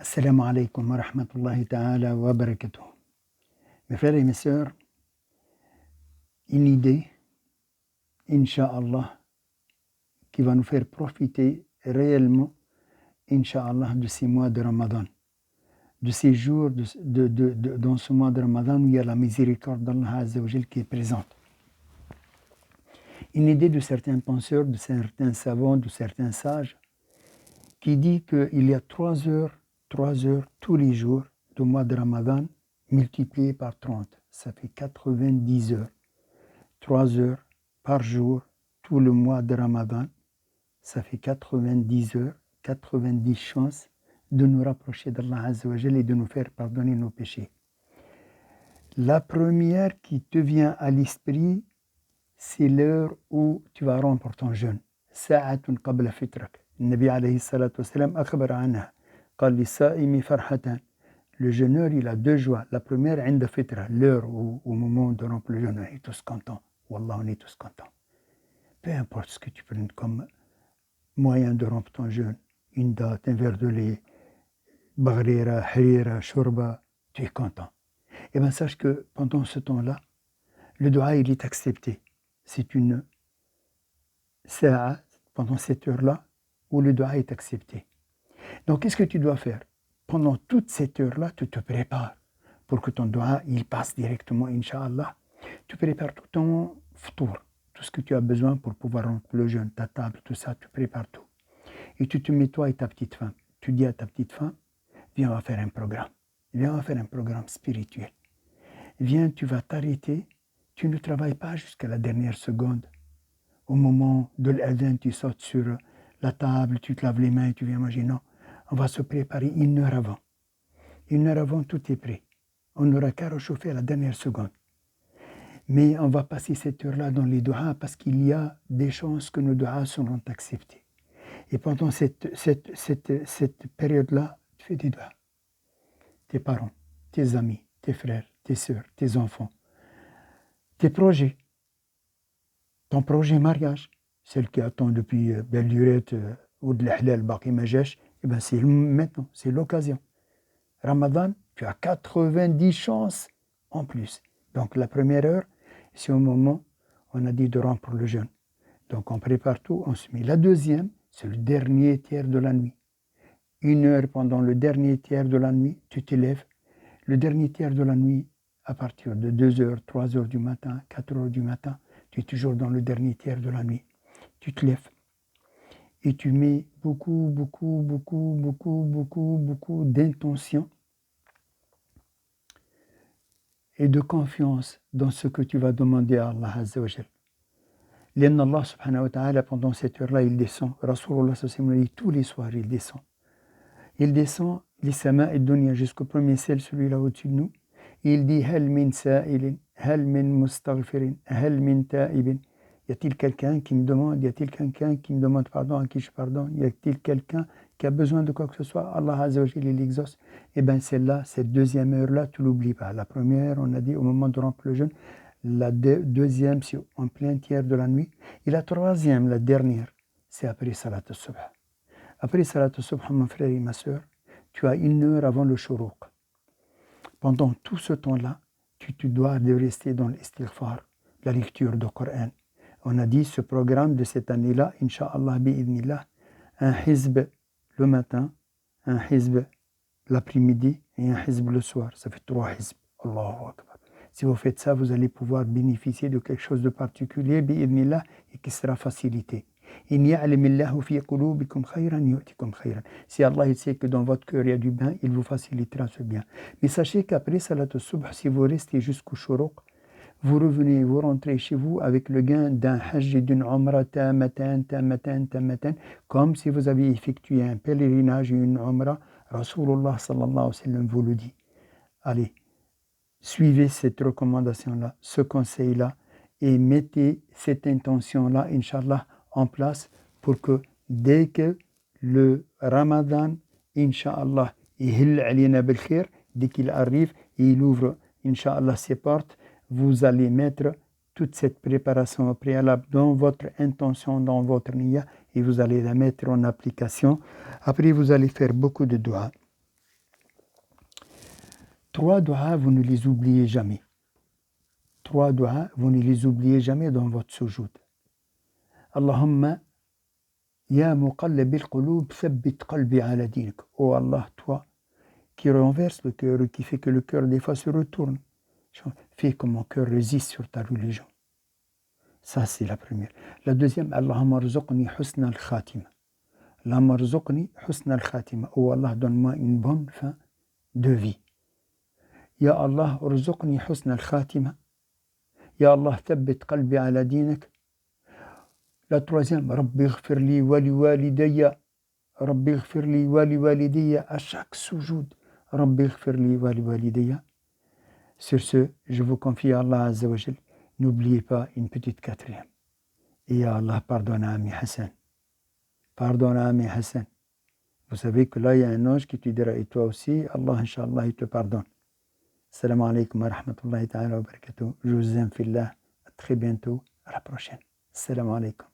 Assalamu alaikum wa rahmatullahi ta'ala wa barakatuh. Mes frères et mes sœurs, une idée, Inch'Allah, qui va nous faire profiter réellement, Inch'Allah, de ces mois de Ramadan, de ces jours dans ce mois de Ramadan où il y a la miséricorde d'Allah Azza wa Jal qui est présente. Une idée de certains penseurs, de certains savants, de certains sages, qui dit qu'il y a 3 heures tous les jours du mois de Ramadan multiplié par 30. Ça fait 90 heures. 3 heures par jour tout le mois de Ramadan, ça fait 90 heures, 90 chances de nous rapprocher d'Allah Azza wa Jal et de nous faire pardonner nos péchés. La première qui te vient à l'esprit, c'est l'heure où tu vas rompre ton jeûne. Sa'atun qabla fitrak. Nabi alayhi salatu wassalam akhbar anha. قال للصائم فرحتان. Le jeûneur, il a 2 joies. La première, عند fitra, l'heure au moment de rompre le jeûne. On est tous contents. Wallah, on est tous contents. Peu importe ce que tu prennes comme moyen de rompre ton jeûne, une date, un verre de lait, baghrira, harira, shurba, tu es content. Et bien sache que pendant ce temps-là, le dua, il est accepté. C'est une sa'a, pendant cette heure-là, où le dua est accepté. Donc, qu'est-ce que tu dois faire? Pendant toute cette heure-là, tu te prépares pour que ton dua, il passe directement, Inch'Allah. Tu prépares tout ton ftour, tout ce que tu as besoin pour pouvoir rompre le jeûne, ta table, tout ça, tu prépares tout. Et tu te mets toi et ta petite femme. Tu dis à ta petite femme, viens, on va faire un programme. Viens, on va faire un programme spirituel. Viens, tu vas t'arrêter. Tu ne travailles pas jusqu'à la dernière seconde. Au moment de l'adhan, tu sautes sur la table, tu te laves les mains et tu viens manger. Non, on va se préparer 1 heure avant. 1 heure avant, tout est prêt. On n'aura qu'à réchauffer à la dernière seconde. Mais on va passer cette heure-là dans les du'as parce qu'il y a des chances que nos du'as seront acceptés. Et pendant cette période-là, tu fais des du'as. Tes parents, tes amis, tes frères, tes sœurs, tes enfants, tes projets. Ton projet mariage, celle qui attend depuis belle lurette ou de l'halal baqi majesh, eh ben c'est maintenant, c'est l'occasion. Ramadan, tu as 90 chances en plus. Donc la première heure, c'est au moment où on a dit de rompre le jeûne. Donc on prépare tout, on se met. La deuxième, c'est le dernier tiers de la nuit. 1 heure pendant le dernier tiers de la nuit, tu t'élèves. Le dernier tiers de la nuit, à partir de 2 heures, 3 heures du matin, 4 heures du matin, tu es toujours dans le dernier tiers de la nuit. Tu te lèves et tu mets beaucoup d'intention et de confiance dans ce que tu vas demander à Allah Azza wa Jal. L'Inna Allah subhanahu wa ta'ala, pendant cette heure-là, il descend. Rasulullah sallallahu alayhi wa sallam, tous les soirs, il descend. Il descend les sama et dunya jusqu'au premier ciel, celui-là au-dessus de nous. Il dit Hal min sa'ilin, hal min mustaghfirin, hal min ta'ibin. Y a-t-il quelqu'un qui me demande, y a-t-il quelqu'un qui me demande pardon, à qui je pardonne? Y a-t-il quelqu'un qui a besoin de quoi que ce soit? Allah Azza wa Jalla, il exauce. Et bien celle-là, cette deuxième heure-là, tu l'oublies pas. La première, on a dit au moment de rompre le jeûne. La deuxième, c'est en plein tiers de la nuit. Et la troisième, la dernière, c'est après Salat al-Subh. Après Salat al-Subh, mon frère et ma soeur, tu as 1 heure avant le shuruq. Pendant tout ce temps-là, tu te dois de rester dans l'istighfar, la lecture du Coran. On a dit ce programme de cette année-là, Inch'Allah, bi'idnillah, un hizb le matin, un hizb l'après-midi et un hizb le soir. Ça fait 3 hizb. Allahu Akbar. Si vous faites ça, vous allez pouvoir bénéficier de quelque chose de particulier, bi'idnillah, et qui sera facilité. Si Allah il sait que dans votre cœur il y a du bien, il vous facilitera ce bien. Mais sachez qu'après Salat al-Subh, si vous restez jusqu'au shuruq, vous revenez, vous rentrez chez vous avec le gain d'un hajj et d'une umrah tamatan, comme si vous aviez effectué un pèlerinage et une umrah. Rasulullah sallallahu alayhi wa sallam vous le dit. Allez, suivez cette recommandation-là, ce conseil-là, et mettez cette intention-là, Inch'Allah, en place pour que dès que le Ramadan, Inch'Allah, dès qu'il arrive et il ouvre, Inch'Allah, ses portes, vous allez mettre toute cette préparation au préalable dans votre intention, dans votre niya, et vous allez la mettre en application. Après, vous allez faire beaucoup de doigts. 3 doigts, vous ne les oubliez jamais. 3 doigts, vous ne les oubliez jamais dans votre sujoud. Allahumma ya muqallib al-qulub thabbit qalbi ala dinik. Oh Allah, toi qui renverse le cœur et qui fait que le cœur des fois se retourne, fais que mon cœur résiste sur ta religion. Ça, c'est la première. La deuxième, Allahumma rzuqni husna al-khatima. Allahumma rzuqni husna al-khatima. Oh Allah, donne-moi une bonne fin de vie. Ya Allah, rzuqni husna al-khatima. Ya Allah, thabbit qalbi ala dinik. La troisième, Rabbi ighfir li wa li walidayya. Rabbi ighfir li wa li walidayya. À chaque sujoud, Rabbi ighfir li wa li walidayya. Sur ce, je vous confie à Allah Azza wa Jal. N'oubliez pas une petite quatrième. Et ya Allah, pardonne à Ami Hassan. Pardonne à Ami Hassan. Vous savez que là, il y a un ange qui te dira, et toi aussi, Allah, Inch'Allah, il te pardonne. Salam alaikum wa rahmatullahi ta'ala wa barakatuh. Je vous aime fillah. À très bientôt. À la prochaine. Salam alaikum.